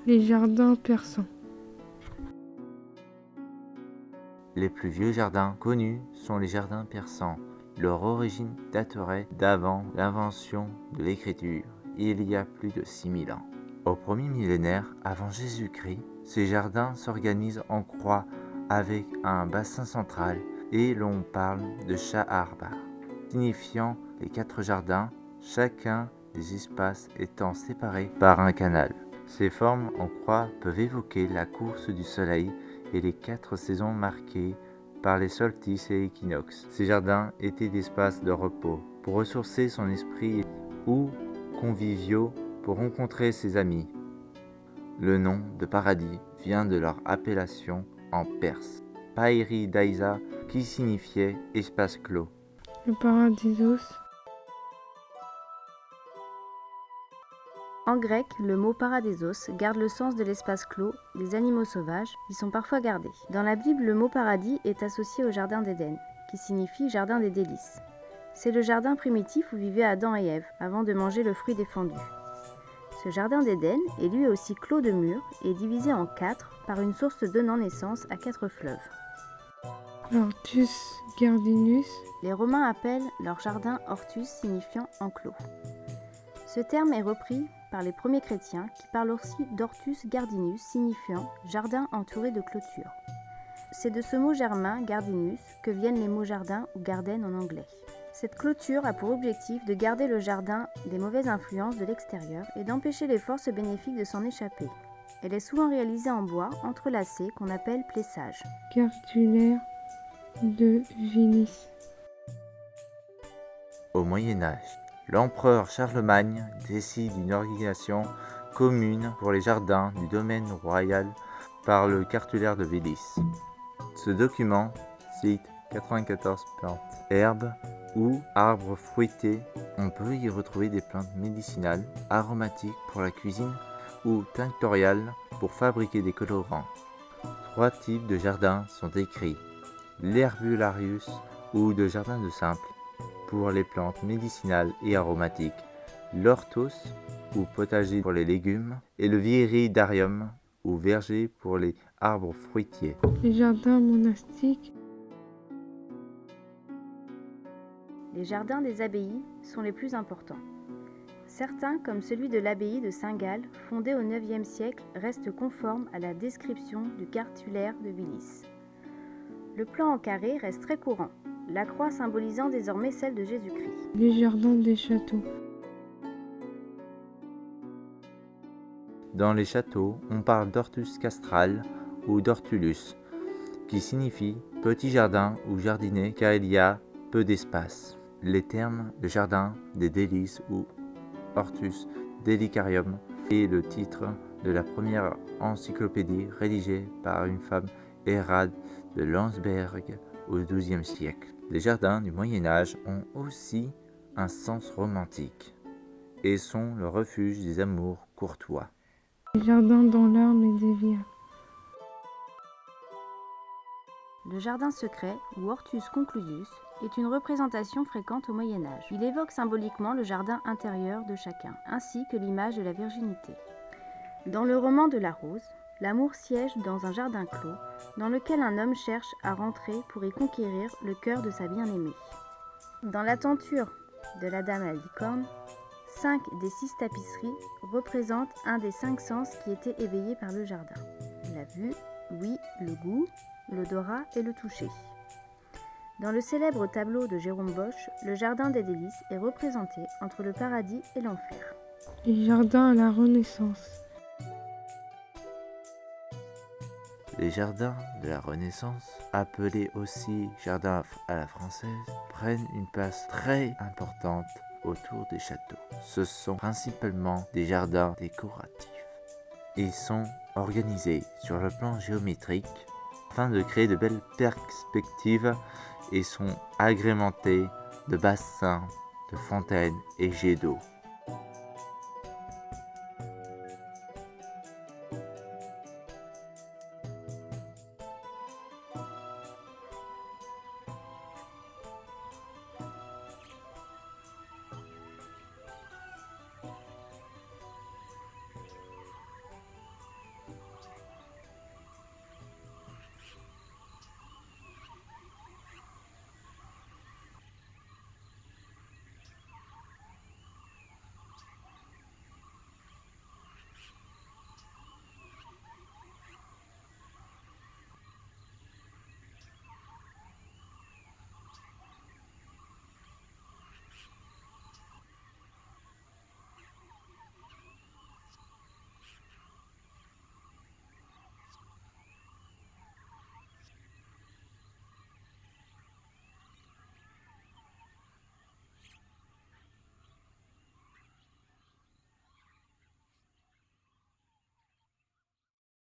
Les jardins persans. Les plus vieux jardins connus sont les jardins persans. Leur origine daterait d'avant l'invention de l'écriture, il y a plus de 6000 ans. Au premier millénaire avant Jésus-Christ, ces jardins s'organisent en croix avec un bassin central et l'on parle de Sha'arba, signifiant les 4 jardins, chacun des espaces étant séparés par un canal. Ces formes en croix peuvent évoquer la course du soleil et les 4 saisons marquées par les solstices et équinoxes. Ces jardins étaient des espaces de repos pour ressourcer son esprit ou conviviaux pour rencontrer ses amis. Le nom de paradis vient de leur appellation en perse, Pairi Daïsa, qui signifiait espace clos. Le paradisos. En grec, le mot paradisos garde le sens de l'espace clos, des animaux sauvages, qui sont parfois gardés. Dans la Bible, le mot paradis est associé au jardin d'Éden, qui signifie jardin des délices. C'est le jardin primitif où vivaient Adam et Ève, avant de manger le fruit défendu. Ce jardin d'Éden est lui aussi clos de murs et divisé en 4 par une source donnant naissance à 4 fleuves. Hortus Gardinus. Les Romains appellent leur jardin hortus signifiant enclos. Ce terme est repris par les premiers chrétiens qui parlent aussi d'Hortus Gardinus signifiant jardin entouré de clôtures. C'est de ce mot germain gardinus que viennent les mots jardin ou garden en anglais. Cette clôture a pour objectif de garder le jardin des mauvaises influences de l'extérieur et d'empêcher les forces bénéfiques de s'en échapper. Elle est souvent réalisée en bois entrelacé qu'on appelle plessage. Cartulaire de Vinis. Au Moyen Âge, l'empereur Charlemagne décide d'une organisation commune pour les jardins du domaine royal par le cartulaire de Vélis. Ce document cite 94 plantes, herbes ou arbres fruités. On peut y retrouver des plantes médicinales, aromatiques pour la cuisine ou tinctoriales pour fabriquer des colorants. 3 types de jardins sont décrits, l'herbularius ou de jardin de simple pour les plantes médicinales et aromatiques, l'orthos ou potager pour les légumes et le viridarium ou verger pour les arbres fruitiers. Les jardins monastiques. Les jardins des abbayes sont les plus importants. Certains, comme celui de l'abbaye de Saint-Gall, fondée au IXe siècle, restent conformes à la description du cartulaire de Vilis. Le plan en carré reste très courant, la croix symbolisant désormais celle de Jésus-Christ. Les jardins des châteaux. Dans les châteaux, on parle d'hortus castral ou d'hortulus, qui signifie petit jardin ou jardinet car il y a peu d'espace. Les termes de jardin des délices ou hortus delicarium est le titre de la première encyclopédie rédigée par une femme Hérade de Landsberg au XIIe siècle. Les jardins du Moyen Âge ont aussi un sens romantique et sont le refuge des amours courtois. Les jardins dans l'art médiéval. Le jardin secret, ou Hortus conclusus, est une représentation fréquente au Moyen Âge. Il évoque symboliquement le jardin intérieur de chacun, ainsi que l'image de la virginité. Dans le roman de la Rose, l'amour siège dans un jardin clos, dans lequel un homme cherche à rentrer pour y conquérir le cœur de sa bien-aimée. Dans la tenture de la Dame à la licorne, 5 des 6 tapisseries représentent un des 5 sens qui étaient éveillés par le jardin. La vue, l'ouïe, le goût, l'odorat et le toucher. Dans le célèbre tableau de Jérôme Bosch, le jardin des délices est représenté entre le paradis et l'enfer. Les jardins à la Renaissance. Les jardins de la Renaissance, appelés aussi jardins à la française, prennent une place très importante autour des châteaux. Ce sont principalement des jardins décoratifs. Ils sont organisés sur le plan géométrique afin de créer de belles perspectives et sont agrémentés de bassins, de fontaines et jets d'eau.